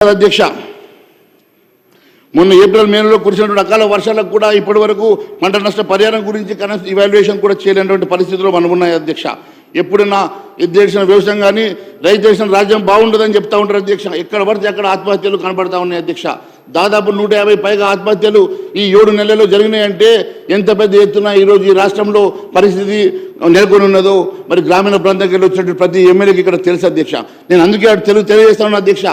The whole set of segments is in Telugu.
అధ్యక్ష మొన్న ఏప్రిల్ మేలో కురిసినటువంటి అకాల వర్షాలకు కూడా ఇప్పటి వరకు పంట నష్ట పరిహారం గురించి కనీస ఇవాల్యుయేషన్ కూడా చేయలేనటువంటి పరిస్థితుల్లో మనం ఉన్నాయి అధ్యక్ష. ఎప్పుడైనా దేశం వ్యవసాయం కానీ రైతు దేశం రాజ్యం బాగుండదని చెప్తా ఉంటారు అధ్యక్ష. ఎక్కడ పడితే అక్కడ ఆత్మహత్యలు కనబడతా ఉన్నాయి అధ్యక్ష. దాదాపు 150 పైగా ఆత్మహత్యలు ఈ 7 నెలల్లో జరిగినాయంటే ఎంత పెద్ద ఎత్తున ఈరోజు ఈ రాష్ట్రంలో పరిస్థితి నెలకొని ఉన్నదో మరి గ్రామీణ ప్రాంతానికి వెళ్ళి వచ్చినటువంటి ప్రతి ఎమ్మెల్యేకి ఇక్కడ తెలుసు అధ్యక్ష. నేను అందుకే తెలియజేస్తాను అధ్యక్ష,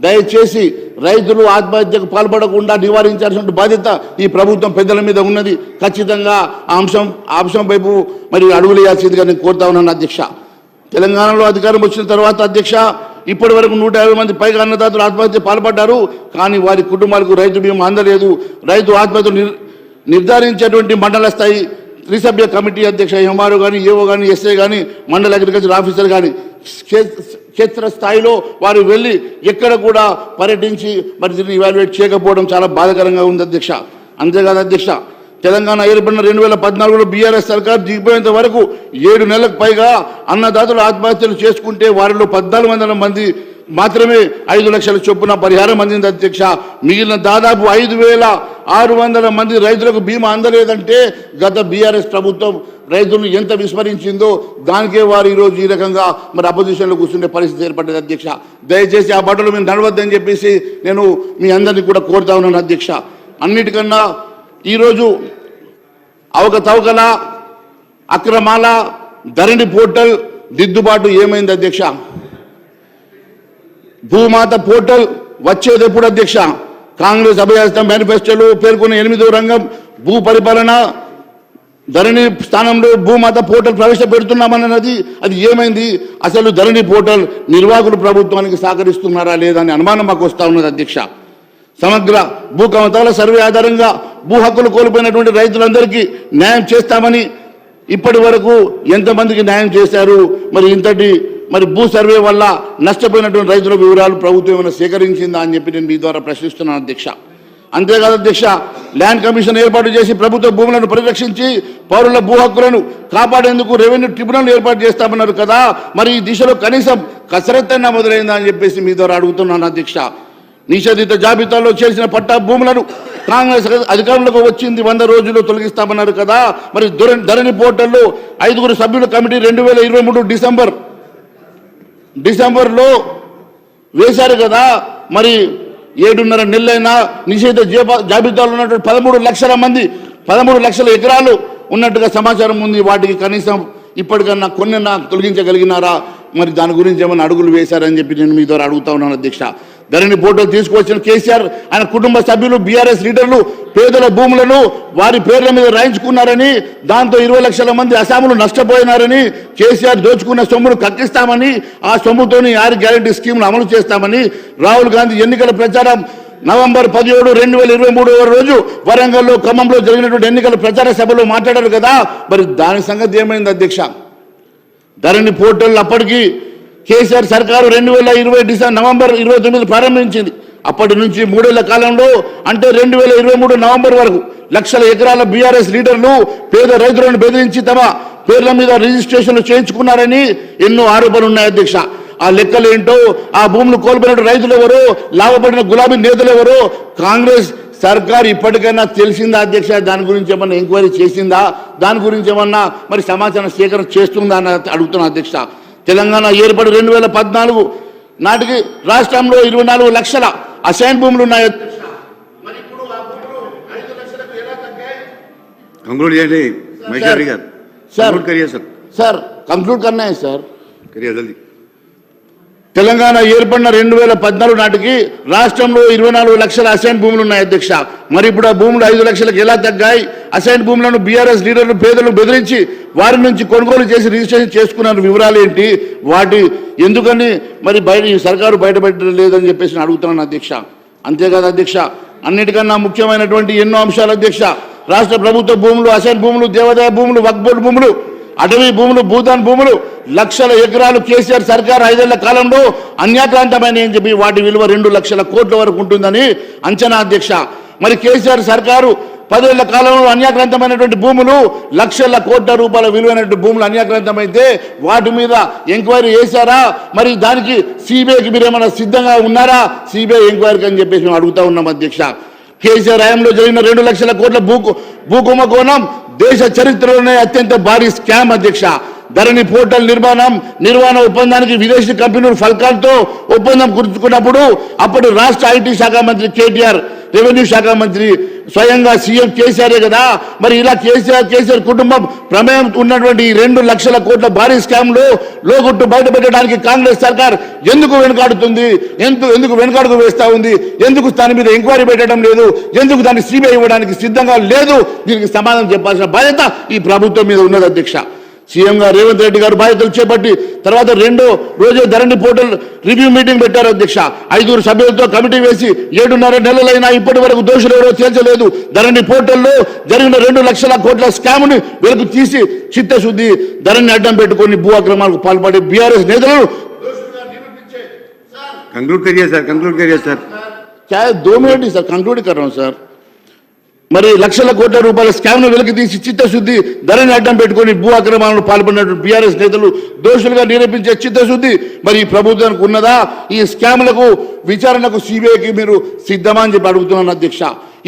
దయచేసి రైతులు ఆత్మహత్యకు పాల్పడకుండా నివారించాల్సిన బాధ్యత ఈ ప్రభుత్వం పెద్దల మీద ఉన్నది. ఖచ్చితంగా ఆ అంశం వైపు మరి అడుగులు వేయాల్సిందిగా నేను కోరుతా ఉన్నాను అధ్యక్ష. తెలంగాణలో అధికారం వచ్చిన తర్వాత అధ్యక్ష ఇప్పటి వరకు 150 మంది పైగా అన్నదాతలు ఆత్మహత్య పాల్పడ్డారు. కానీ వారి కుటుంబాలకు రైతు బీమా అందలేదు. రైతు ఆత్మహత్యలు నిర్ధారించేటువంటి మండల స్థాయి త్రిసభ్య కమిటీ అధ్యక్ష ఎంఆర్ఓ కానీ ఏఓ కానీ ఎస్ఐ కానీ మండల అగ్రికల్చర్ ఆఫీసర్ కానీ క్షేత్ర స్థాయిలో వారు వెళ్ళి ఎక్కడ కూడా పర్యటించి మరి దీన్ని ఇవాల్యుయేట్ చేయకపోవడం చాలా బాధాకరంగా ఉంది అధ్యక్ష. అంతేకాదు అధ్యక్ష, తెలంగాణ ఏర్పడిన 2014లో బీఆర్ఎస్ సర్కార్ దిగిపోయేంత వరకు 7 నెలలకు పైగా అన్నదాతలు ఆత్మహత్యలు చేసుకుంటే వారిలో 1400 మంది మాత్రమే 5 లక్షల చొప్పున పరిహారం అందింది అధ్యక్ష. మిగిలిన దాదాపు 5600 మంది రైతులకు బీమా అందలేదంటే గత బీఆర్ఎస్ ప్రభుత్వం రైతులను ఎంత విస్మరించిందో దానికే వారు ఈరోజు ఈ రకంగా మరి అపోజిషన్లో కూర్చుండే పరిస్థితి ఏర్పడ్డది అధ్యక్ష. దయచేసి ఆ బట్టలు మీరు నడవద్దని చెప్పేసి నేను మీ అందరినీ కూడా కోరుతా ఉన్నాను అధ్యక్ష. అన్నిటికన్నా ఈరోజు అవకతవకల అక్రమాల ధరణి పోర్టల్ దిద్దుబాటు ఏమైంది అధ్యక్ష? భూమాత పోర్టల్ వచ్చేది ఎప్పుడు అధ్యక్ష? కాంగ్రెస్ అభయహస్తం మేనిఫెస్టోలో పేర్కొన్న 8వ రంగం భూ పరిపాలన ధరణి స్థానంలో భూమాత పోర్టల్ ప్రవేశపెడుతున్నామన్నది అది ఏమైంది? అసలు ధరణి పోర్టల్ నిర్వాహకులు ప్రభుత్వానికి సహకరిస్తున్నారా లేదా అని అనుమానం మాకు వస్తూ ఉన్నది అధ్యక్ష. సమగ్ర భూ కమతాల సర్వే ఆధారంగా భూ హక్కులు కోల్పోయినటువంటి రైతులందరికీ న్యాయం చేస్తామని ఇప్పటి వరకు ఎంతమందికి న్యాయం చేశారు? మరి భూ సర్వే వల్ల నష్టపోయినటువంటి రైతుల వివరాలు ప్రభుత్వం ఏమైనా సేకరించిందా అని చెప్పి నేను మీ ద్వారా ప్రశ్నిస్తున్నాను అధ్యక్ష. అంతేకాదు అధ్యక్ష, ల్యాండ్ కమిషన్ ఏర్పాటు చేసి ప్రభుత్వ భూములను పరిరక్షించి పౌరుల భూ హక్కులను కాపాడేందుకు రెవెన్యూ ట్రిబ్యునల్ ఏర్పాటు చేస్తామన్నారు కదా, మరి ఈ దిశలో కనీసం కసరత్తైనా మొదలైందా అని చెప్పేసి మీ ద్వారా అడుగుతున్నాను అధ్యక్ష. నిషేధిత జాబితాలో చేసిన పట్టా భూములను కాంగ్రెస్ అధికారంలోకి వచ్చింది 100 రోజుల్లో తొలగిస్తామన్నారు కదా, మరి ధరణి పోర్టల్లో 5 సభ్యుల కమిటీ 2023 డిసెంబర్లో వేశారు కదా, మరి 7.5 నెలలైనా నిషేధ జాబితాలో ఉన్నటువంటి 13 లక్షల ఎకరాలు ఉన్నట్టుగా సమాచారం ఉంది. వాటికి కనీసం ఇప్పటికన్నా కొన్ని తొలగించగలిగినారా? మరి దాని గురించి ఏమైనా అడుగులు వేశారని చెప్పి నేను మీ ద్వారా అడుగుతా ఉన్నాను అధ్యక్ష. ధరణి పోర్టల్ తీసుకువచ్చిన కేసీఆర్ ఆయన కుటుంబ సభ్యులు బీఆర్ఎస్ లీడర్లు పేదల భూములను వారి పేర్ల మీద రాయించుకున్నారని, దాంతో 20 లక్షల మంది అసాములు నష్టపోయినారని, కేసీఆర్ దోచుకున్న సొమ్మును కక్కిస్తామని, ఆ సొమ్ముతోని 6 గ్యారెంటీ స్కీములు అమలు చేస్తామని రాహుల్ గాంధీ ఎన్నికల ప్రచారం నవంబర్ 17, 2023 రోజు వరంగల్లో ఖమ్మంలో జరిగినటువంటి ఎన్నికల ప్రచార సభలో మాట్లాడారు కదా, మరి దాని సంగతి ఏమైంది అధ్యక్ష? ధరణి పోర్టల్ అప్పటికి కేసీఆర్ సర్కారు 2020 నవంబర్ 29 ప్రారంభించింది. అప్పటి నుంచి 3 ఏళ్ల కాలంలో అంటే 2023 నవంబర్ వరకు లక్షల ఎకరాల బీఆర్ఎస్ లీడర్లు పేద రైతులను బెదిరించి తమ పేర్ల మీద రిజిస్ట్రేషన్లు చేయించుకున్నారని ఎన్నో ఆరోపణలు ఉన్నాయి అధ్యక్ష. ఆ లెక్కలేంటో, ఆ భూములు కోల్పోయిన రైతులు ఎవరో, లాభపడిన గులాబీ నేతలు ఎవరో కాంగ్రెస్ సర్కార్ ఇప్పటికైనా తెలిసిందా అధ్యక్ష? దాని గురించి ఏమన్నా ఎంక్వైరీ చేసిందా? దాని గురించి ఏమన్నా మరి సమాచారం సేకరణ చేస్తుందా అని అడుగుతున్నా అధ్యక్ష. తెలంగాణ ఏర్పడి 2014 నాటికి రాష్ట్రంలో 24 లక్షల అసైన్ భూములు ఉన్నాయి. కంక్లూడ్ करना है सर. తెలంగాణ ఏర్పడిన 2014 నాటికి రాష్ట్రంలో 24 లక్షల అసైన్ భూములు ఉన్నాయి అధ్యక్ష. మరి ఇప్పుడు ఆ భూములు 5 లక్షలకు ఎలా తగ్గాయి? అసైన్ భూములను బీఆర్ఎస్ లీడర్లు పేదలను బెదిరించి వారి నుంచి కొనుగోలు చేసి రిజిస్ట్రేషన్ చేసుకున్న వివరాలు ఏంటి? వాటి ఎందుకని మరి ఈ సర్కారు బయటపెట్టడం లేదని చెప్పేసి నేను అడుగుతున్నాను అధ్యక్ష. అంతేకాదు అధ్యక్ష, అన్నిటికన్నా ముఖ్యమైనటువంటి ఎన్నో అంశాలు అధ్యక్ష. రాష్ట్ర ప్రభుత్వ భూములు, అసైన్ భూములు, దేవాదాయ భూములు, వక్ఫ్ బోర్డు భూములు, అటవీ భూములు, భూదాన్ భూములు లక్షల ఎకరాలు కేసీఆర్ సర్కార్ 5 ఏళ్ల కాలంలో అన్యాక్రాంతమైన అని చెప్పి వాటి విలువ 2 లక్షల కోట్ల వరకు ఉంటుందని అంచనా అధ్యక్ష. మరి కేసీఆర్ సర్కారు 10 ఏళ్ల కాలంలో అన్యాక్రాంతమైనటువంటి భూములు లక్షల కోట్ల రూపాయల విలువైనటువంటి భూములు అన్యాక్రాంతమైతే వాటి మీద ఎంక్వైరీ చేశారా? మరి దానికి సిబిఐకి మీరు ఏమైనా సిద్ధంగా ఉన్నారా? సిబిఐ ఎంక్వైరీకి అని చెప్పేసి మేము అడుగుతా ఉన్నాం అధ్యక్ష. కేసీఆర్ హయాంలో జరిగిన 2 లక్షల కోట్ల భూకుంభకోణం దేశ చరిత్రలోనే అత్యంత భారీ స్కామ్ అధ్యక్ష. ధరణి పోర్టల్ నిర్మాణ ఒప్పందానికి విదేశీ కంపెనీలు ఫల్కాన్తో ఒప్పందం కుదుర్చుకున్నప్పుడు అప్పుడు రాష్ట్ర ఐటీ శాఖ మంత్రి కేటీఆర్, రెవెన్యూ శాఖ మంత్రి స్వయంగా సీఎం కేసీఆరే కదా. మరి ఇలా కేసీఆర్ కుటుంబం ప్రమేయం ఉన్నటువంటి 2 లక్షల కోట్ల భారీ స్కామ్ లో లోగుట్టు బయటపెట్టడానికి కాంగ్రెస్ సర్కార్ ఎందుకు వెనుకాడుతుంది? ఎందుకు వెనుకాడుకు వేస్తా ఉంది? ఎందుకు దాని మీద ఎంక్వైరీ పెట్టడం లేదు? ఎందుకు దాన్ని సిబిఐ ఇవ్వడానికి సిద్ధంగా లేదు? దీనికి సమాధానం చెప్పాల్సిన బాధ్యత ఈ ప్రభుత్వం మీద ఉన్నది అధ్యక్ష. సీఎం గారు రేవంత్ రెడ్డి గారు బాధ్యతలు చేపట్టి తర్వాత 2వ రోజే ధరణి పోర్టల్ రివ్యూ మీటింగ్ పెట్టారు అధ్యక్ష. 5 సభ్యులతో కమిటీ వేసి 7.5 నెలలైనా ఇప్పటి వరకు దోషులు ఎవరో తేల్చలేదు. ధరణి పోర్టల్లో జరిగిన 2 లక్షల కోట్ల స్కామ్ ని వెలుగు తీసి చిత్తశుద్ధి ధరణి అడ్డం పెట్టుకొని భూ అక్రమాలకు పాల్పడే బీఆర్ఎస్ నేతలను कंक्लूड करिए सर क्या 2 मिनट ही सर कंक्लूड कर रहा हूं सर. మరి లక్షల కోట్ల రూపాయల స్కామ్ ను వెలికి తీసి చిత్తశుద్ధి ధరణి అడ్డం పెట్టుకొని భూ అక్రమాలను పాల్పడినటువంటి బీఆర్ఎస్ నేతలు దోషులుగా నిరూపించే చిత్తశుద్ధి మరి ఈ ప్రభుత్వానికి ఉన్నదా? ఈ స్కామ్లకు విచారణకు సిబిఐకి మీరు సిద్ధమా అని చెప్పి అడుగుతున్నాను అధ్యక్ష.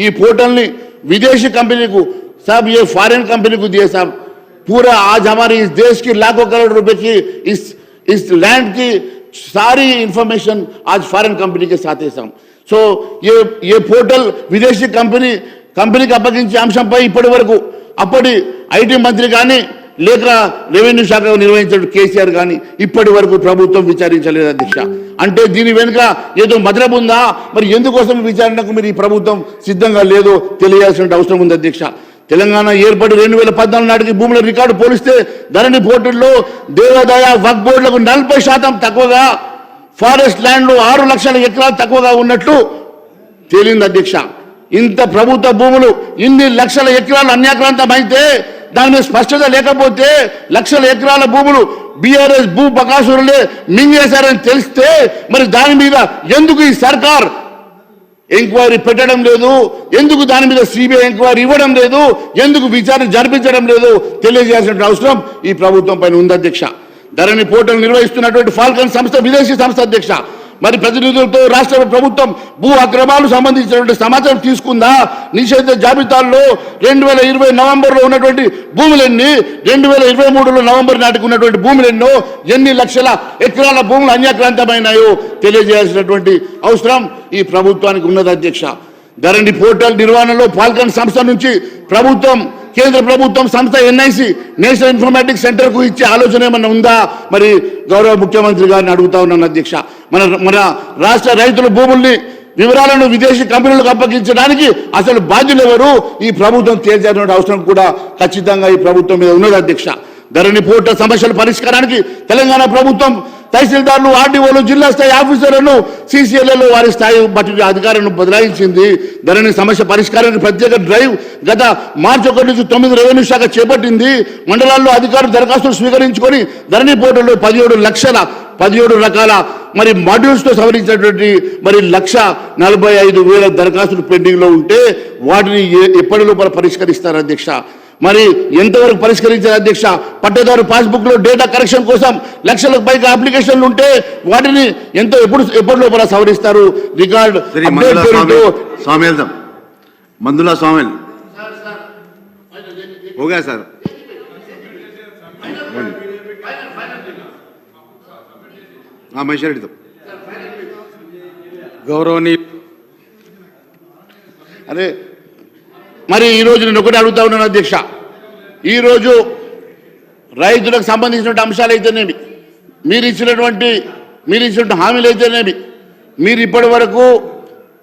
ఈ పోర్టల్ ని విదేశీ कंपनी को साहब ये फॉरेन कंपनी को दिए साहब. पूरा आज हमारे इस देश की लाखों करोड़ रुपए की इस लैंड की सारी इंफॉर्मेशन आज फॉरेन कंपनी के साथ है साहब. सो ये पोर्टल विदेशी కంపెనీకి అప్పగించే అంశంపై ఇప్పటి వరకు అప్పటి ఐటీ మంత్రి కానీ లేక రెవెన్యూ శాఖ నిర్వహించిన కేసీఆర్ కానీ ఇప్పటి వరకు ప్రభుత్వం విచారించలేదు అధ్యక్ష. అంటే దీని వెనుక ఏదో మతలబు ఉందా? మరి ఎందుకోసం విచారణకు మీరు ఈ ప్రభుత్వం సిద్ధంగా లేదో తెలియాల్సిన అవసరం ఉంది అధ్యక్ష. తెలంగాణ ఏర్పడి 2014 నాటికి భూముల రికార్డు పోలిస్తే ధరణి పోర్టల్లో దేవాదాయ వక్ఫ్ బోర్డులకు 40% తక్కువగా, ఫారెస్ట్ ల్యాండ్లు 6 లక్షల ఎకరాలు తక్కువగా ఉన్నట్లు తేలింది అధ్యక్ష. ఇంత ప్రభుత్వ భూములు ఇన్ని లక్షల ఎకరాలు అన్యాక్రాంతం అయితే దాని మీద స్పష్టత లేకపోతే లక్షల ఎకరాల భూములు బీఆర్ఎస్ భూ బకాసురులే మింగేశారని తెలిస్తే మరి దాని మీద ఎందుకు ఈ సర్కార్ ఎంక్వైరీ పెట్టడం లేదు? ఎందుకు దాని మీద సిబిఐ ఎంక్వైరీ ఇవ్వడం లేదు? ఎందుకు విచారణ జరిపించడం లేదు? తెలియజేయాల్సిన అవసరం ఈ ప్రభుత్వం పైన ఉంది అధ్యక్ష. ధరణి పోర్టల్ నిర్వహిస్తున్నటువంటి ఫాల్కన్ సంస్థ విదేశీ సంస్థ అధ్యక్ష. మరి ప్రతినిధులతో రాష్ట్ర ప్రభుత్వం భూ అక్రమాలు సంబంధించినటువంటి సమాచారం తీసుకుందా? నిషేధ జాబితాల్లో 2020 నవంబర్లో ఉన్నటువంటి భూములెన్ని, 2023 నవంబర్ నాటికి ఉన్నటువంటి భూములెన్నో, ఎన్ని లక్షల ఎకరాల భూములు అన్యాక్రాంతమైనాయో తెలియజేయాల్సినటువంటి అవసరం ఈ ప్రభుత్వానికి ఉన్నది అధ్యక్ష. ధరణి పోర్టల్ నిర్వహణలో ఫాల్కన్ సంస్థ నుంచి కేంద్ర ప్రభుత్వం సంస్థ ఎన్ఐసి నేషనల్ ఇన్ఫర్మేటిక్స్ సెంటర్ కు ఇచ్చే ఆలోచన ఏమన్నా ఉందా? మరి గౌరవ ముఖ్యమంత్రి గారిని అడుగుతా ఉన్నాను అధ్యక్ష. మన రాష్ట్ర రైతుల భూముల్ని వివరాలను విదేశీ కంపెనీలకు అప్పగించడానికి అసలు బాధ్యులు ఎవరు? ఈ ప్రభుత్వం తేల్చాల్సిన అవసరం కూడా ఖచ్చితంగా ఈ ప్రభుత్వం మీద ఉన్నది అధ్యక్ష. ధరణి పోర్టల్ సమస్యల పరిష్కారానికి తెలంగాణ ప్రభుత్వం తహసీల్దార్లు, ఆర్డీఓలు, జిల్లా స్థాయి ఆఫీసర్లను సీసీఎల్ఏలో వారి స్థాయి బట్టి అధికారులను బదలాయించింది. ధరణి సమస్య పరిష్కారానికి ప్రత్యేక డ్రైవ్ గత మార్చి 1 నుంచి 9 రెవెన్యూ శాఖ చేపట్టింది. మండలాల్లో అధికారులు దరఖాస్తులు స్వీకరించుకొని ధరణి పోర్టల్లో 17 రకాల మరి మాడ్యూల్స్ తో సవరించినటువంటి మరి 1,45,000 దరఖాస్తులు పెండింగ్ లో ఉంటే వాటిని ఎప్పటి లోపల పరిష్కరిస్తారు అధ్యక్ష? మరి ఎంతవరకు పరిష్కరించారు అధ్యక్ష? పట్టదారు పాస్బుక్ లో డేటా కరెక్షన్ కోసం లక్షలకు పైగా అప్లికేషన్లు ఉంటే వాటిని ఎప్పటి లోపల సవరిస్తారు? రికార్డ్ మందులా స్వామి ఓకే సార్. గౌరవనీయ అదే మరి ఈరోజు నేను ఒకటి అడుగుతా ఉన్నాను అధ్యక్ష. ఈరోజు రైతులకు సంబంధించిన అంశాలు అయితేనేమి, మీరు ఇచ్చినటువంటి హామీలు అయితేనేమి, మీరు ఇప్పటి వరకు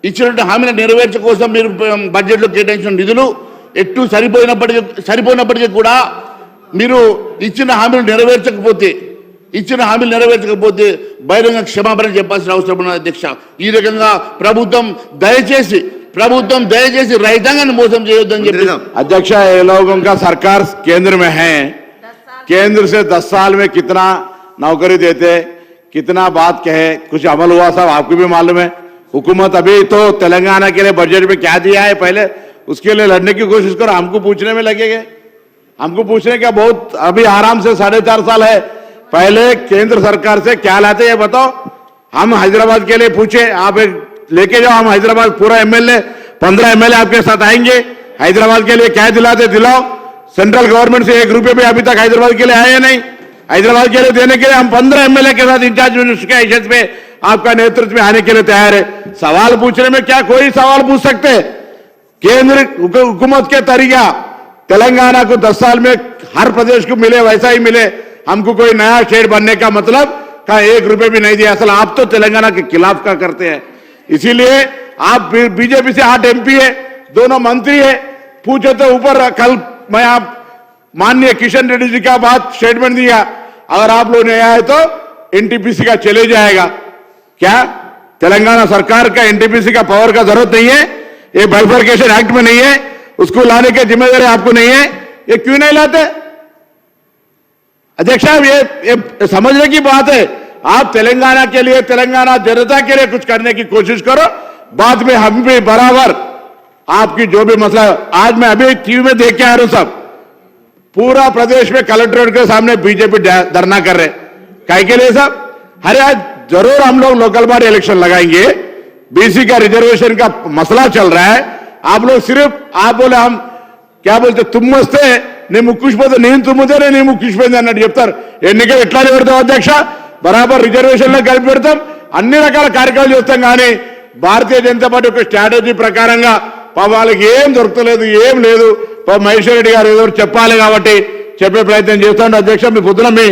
ఇచ్చినటువంటి హామీలను నెరవేర్చ కోసం మీరు బడ్జెట్లో కేటాయించిన నిధులు ఎటు సరిపోయినప్పటికీ కూడా మీరు ఇచ్చిన హామీలు నెరవేర్చకపోతే బహిరంగ క్షమాపణ చెప్పాల్సిన అవసరం ఉన్నది అధ్యక్ష. ఈ రకంగా ప్రభుత్వం దయచేసి రైతాంగాన్ని మోసం చేయొద్దని చెప్పి अध्यक्ष ये लोगों का सरकार केंद्र में है, केंद्र से 10 साल में कितना नौकरी देते, कितना बात कहे, कुछ अमल हुआ साहब आपको भी मालूम है. हुकूमत अभी तो तेलंगाना के लिए बजट में क्या दिया है पहले उसके लिए लड़ने की कोशिश करो, हमको पूछने में लगेंगे। हमको पूछने का बहुत अभी आराम से 4.5 साल है। पहले केंद्र सरकार से क्या लाते ये बताओ। हम हैदराबाद के लिए पूछे, आप एक लेके जाओ, हम हैदराबाद पूरा एमएलए 15 एमएलए आपके साथ आएंगे। हैदराबाद के लिए क्या दिलाते दिलाओ। सेंट्रल गवर्नमेंट से 1 रुपये भी अभी तक हैदराबाद के लिए आए नहीं। हैदराबाद के लिए देने के लिए हम 15 एमएलए के साथ इंचार्ज मिनिस्टर के हैसियत पे आपका नेतृत्व में आने के लिए तैयार है। सवाल पूछने में क्या कोई सवाल पूछ सकते। केंद्र हुकूमत के तरीका तेलंगाना को 10 साल में हर प्रदेश को मिले वैसा ही मिले, हमको कोई नया स्टेट बनने का मतलब का 1 रुपये भी नहीं दिया। असल आप तो तेलंगाना के खिलाफ का करते हैं। इसीलिए आप बीजेपी से 8 एमपी है, दोनों मंत्री है, पूछे तो ऊपर कल मैं आप माननीय किशन रेड्डी जी का बात स्टेटमेंट दिया, अगर आप लोग नहीं आए तो एनटीपीसी का चले जाएगा। क्या तेलंगाना सरकार का एनटीपीसी का पावर का जरूरत नहीं है? ये बाइफरकेशन एक्ट में नहीं है, उसको लाने की जिम्मेदारी आपको नहीं है? ये क्यों नहीं लाते अध्यक्ष साहब? ये समझने की बात है। आप तेलंगाना के लिए, तेलंगाना जनता के लिए कुछ करने की कोशिश करो, बाद में हम भी बराबर आपकी जो भी मसला। आज मैं अभी टीवी में देख के आ रहा हूं, सब पूरा प्रदेश में कलेक्ट्रेट के सामने बीजेपी धरना कर रहे। काहे के लिए साहब? अरे आज जरूर हम लोग लोकल बॉडी इलेक्शन लगाएंगे, बीसी का रिजर्वेशन का मसला चल रहा है। आप लोग सिर्फ आप बोले हम क्या बोलते तुम వస్తే నీ ముక్కుషిపోతే నేను తుమ్ముతేనే నీ ముక్కుషిపోయింది అన్నట్టు చెప్తారు. ఎన్నికలు ఎట్లానే పెడతాం అధ్యక్ష, బరాబర్ రిజర్వేషన్లో కలిపి పెడతాం, అన్ని రకాల కార్యక్రమాలు చేస్తాం. కానీ భారతీయ జనతా పార్టీ ఒక స్ట్రాటజీ ప్రకారంగా వాళ్ళకి ఏం దొరకలేదు, ఏం లేదు. మహేశ్వర్ రెడ్డి గారు ఏదో చెప్పాలి కాబట్టి చెప్పే ప్రయత్నం చేస్తాడు. అధ్యక్ష మీ పొద్దున మీ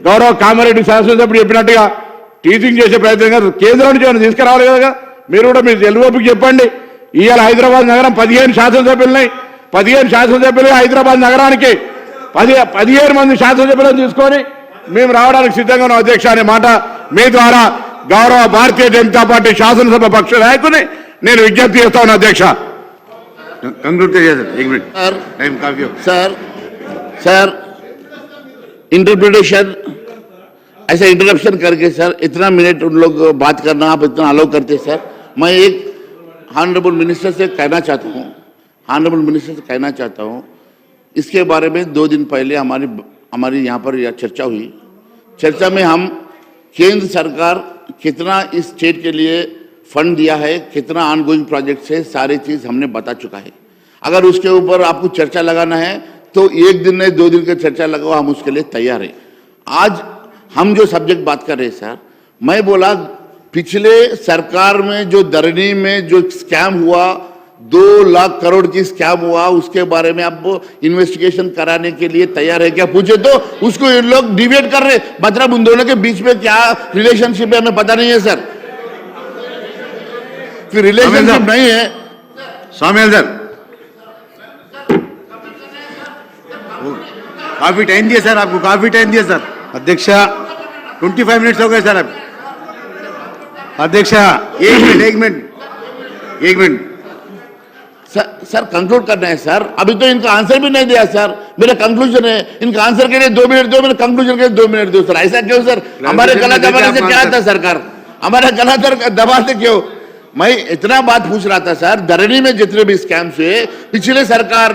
గౌరవ కామారెడ్డి శాసనసభ్యుడు చెప్పినట్టుగా టీచింగ్ చేసే ప్రయత్నం కాదు, కేంద్రం నుంచి ఏమైనా తీసుకురావాలి కదా. మీరు కూడా మీరు ఎల్ఓపికి చెప్పండి. ఇవాళ హైదరాబాద్ నగరం 15 శాసనసభ్యులున్నాయి. 15 శాసనసభ్యులు హైదరాబాద్ నగరానికి 15 మంది శాసనసభ్యులను తీసుకొని మేము రావడానికి సిద్ధంగా ఉన్నాం అధ్యక్ష అనే మాట మీ ద్వారా గౌరవ భారతీయ జనతా పార్టీ శాసనసభ పక్ష నాయకుని నేను విజ్ఞప్తి చేస్తా ఉన్నాను అధ్యక్ష. कंक्लूड करिए सर, 1 मिनट टाइम काफी हो। सर इंटरप्रिटेशन ऐसा इंटरप्शन करके सर इतना मिनट उन लोग बात करना आप इतना अलाउ करते सर। मैं एक ऑनरेबल मिनिस्टर से कहना चाहता हूँ, इसके बारे में 2 दिन पहले हमारी यहाँ पर चर्चा हुई। चर्चा में हम केंद्र सरकार कितना इस स्टेट के लिए फंड दिया है, कितना ऑनगोइंग प्रोजेक्ट है, सारी चीज हमने बता चुका है। अगर उसके ऊपर आपको चर्चा लगाना है तो 1 दिन नहीं 2 दिन का चर्चा लगाओ, हम उसके लिए तैयार हैं। आज हम जो सब्जेक्ट बात कर रहे हैं सर, मैं बोला पिछले सरकार में जो धरनी में जो स्कैम हुआ, 2 लाख करोड़ की स्कैम हुआ, उसके बारे में आप इन्वेस्टिगेशन कराने के लिए तैयार है क्या पूछे तो उसको इन लोग डिबेट कर रहे। मतलब उन दोनों के बीच में क्या रिलेशनशिप है हमें पता नहीं है सर, फिर रिलेशनशिप नहीं है। सामेल सर काफी टाइम दिया सर, आपको काफी टाइम दिया सर। अध्यक्ष 25 मिनट्स हो गए सर। अब अध्यक्ष 1 मिनट सर कंक्लूड करना है सर। अभी तो इनका आंसर भी नहीं दिया सर, मेरा कंक्लूजन है। इनका आंसर के लिए 2 मिनट दो, मेरे कंक्लूजन के लिए 2 मिनट दो सर। ऐसा क्यों सर? हमारे गला दबाने से क्या आता सरकार? हमारा गला दबाते क्यों? मैं इतना बात पूछ रहा था सर, धरनी में जितने भी स्कैम्स हुए, पिछले सरकार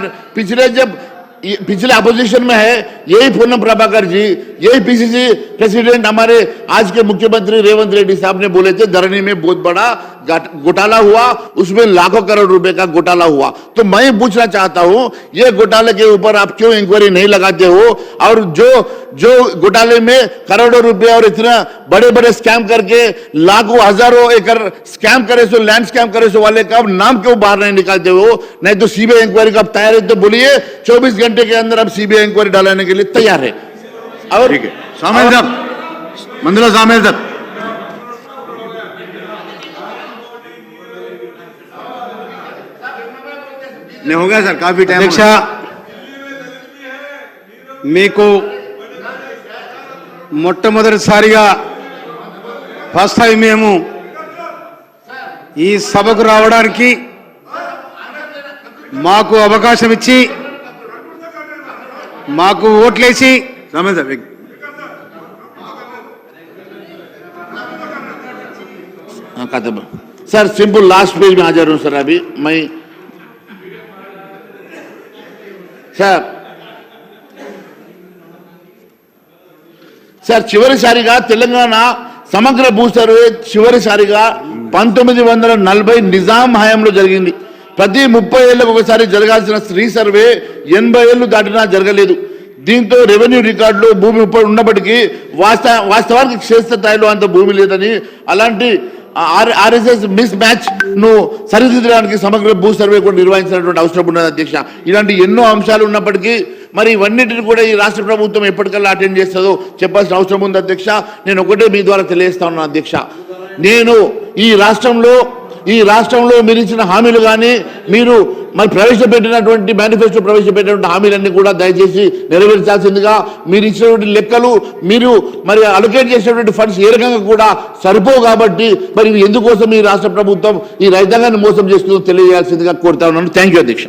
पिछले अपोजिशन में है यही पूनम प्रभाकर जी, यही पीसीसी प्रेसिडेंट हमारे आज के मुख्यमंत्री रेवंत रेड्डी साहब ने बोले थे धरनी में बहुत बड़ा घोटाला हुआ, उसमें लाखों करोड़ रुपए का घोटाला हुआ। तो मैं पूछना चाहता हूं ये घोटाले के ऊपर आप क्यों इंक्वायरी नहीं लगाते हो? और जो घोटाले में करोड़ों रुपए और इतना बड़े बड़े स्कैम करके लाखों हजारों एकड़ स्कैम करे सो, लैंड स्कैम करे सो वाले का नाम क्यों बाहर नहीं निकालते हो? नहीं तो सीबीआई इंक्वायरी का तैयार है तो बोलिए 24 घंटे के अंदर अब सीबीआई इंक्वायरी डालने के लिए तैयार है। और ठीक है सामेल साहब, मंदुला सामेल साहब नहीं हो गया सर, काफी टाइम। अध्यक्ष మీకు మొట్టమొదటిసారిగా ఫస్ట్ టైం మేము ఈ సభకు రావడానికి మాకు అవకాశం ఇచ్చి మాకు ఓట్లేసి सामेल साहब सर सिंपल लास्ट पेज में आ जा रहा हूं सर। अभी मैं సార్ చివరిసారిగా తెలంగాణ సమగ్ర భూ సర్వే చివరిసారిగా 1940 నిజాం హయాంలో జరిగింది. ప్రతి 30 ఏళ్లకు ఒకసారి జరగాల్సిన రీసర్వే 80 ఏళ్లు దాటినా జరగలేదు. దీంతో రెవెన్యూ రికార్డులో భూమి ఉన్నప్పటికీ వాస్తవానికి క్షేత్రస్థాయిలో అంత భూమి లేదని, అలాంటి ఆర్ఎస్ఎస్ మిస్ మ్యాచ్ ను సరిదిద్దడానికి సమగ్ర భూ సర్వే కూడా నిర్వహించినటువంటి అవసరం ఉన్నది అధ్యక్ష. ఇలాంటి ఎన్నో అంశాలు ఉన్నప్పటికీ మరి ఇవన్నిటిని కూడా ఈ రాష్ట్ర ప్రభుత్వం ఎప్పటికల్లా అటెండ్ చేస్తుందో చెప్పాల్సిన అవసరం ఉంది అధ్యక్ష. నేను ఒకటే మీ ద్వారా తెలియజేస్తా ఉన్నాను అధ్యక్ష, నేను ఈ రాష్ట్రంలో మీరు ఇచ్చిన హామీలు కానీ మీరు మరి ప్రవేశపెట్టినటువంటి మేనిఫెస్టో ప్రవేశపెట్టినటువంటి హామీలన్నీ కూడా దయచేసి నెరవేర్చాల్సిందిగా, మీరు ఇచ్చినటువంటి లెక్కలు మీరు మరి అలొకేట్ చేసినటువంటి ఫండ్స్ ఏ రకంగా కూడా సరిపోవు కాబట్టి మరి ఎందుకోసం ఈ రాష్ట్ర ప్రభుత్వం ఈ రైతాంగాన్ని మోసం చేస్తుందో తెలియజేయాల్సిందిగా కోరుతా ఉన్నాను. థ్యాంక్ యూ అధ్యక్ష.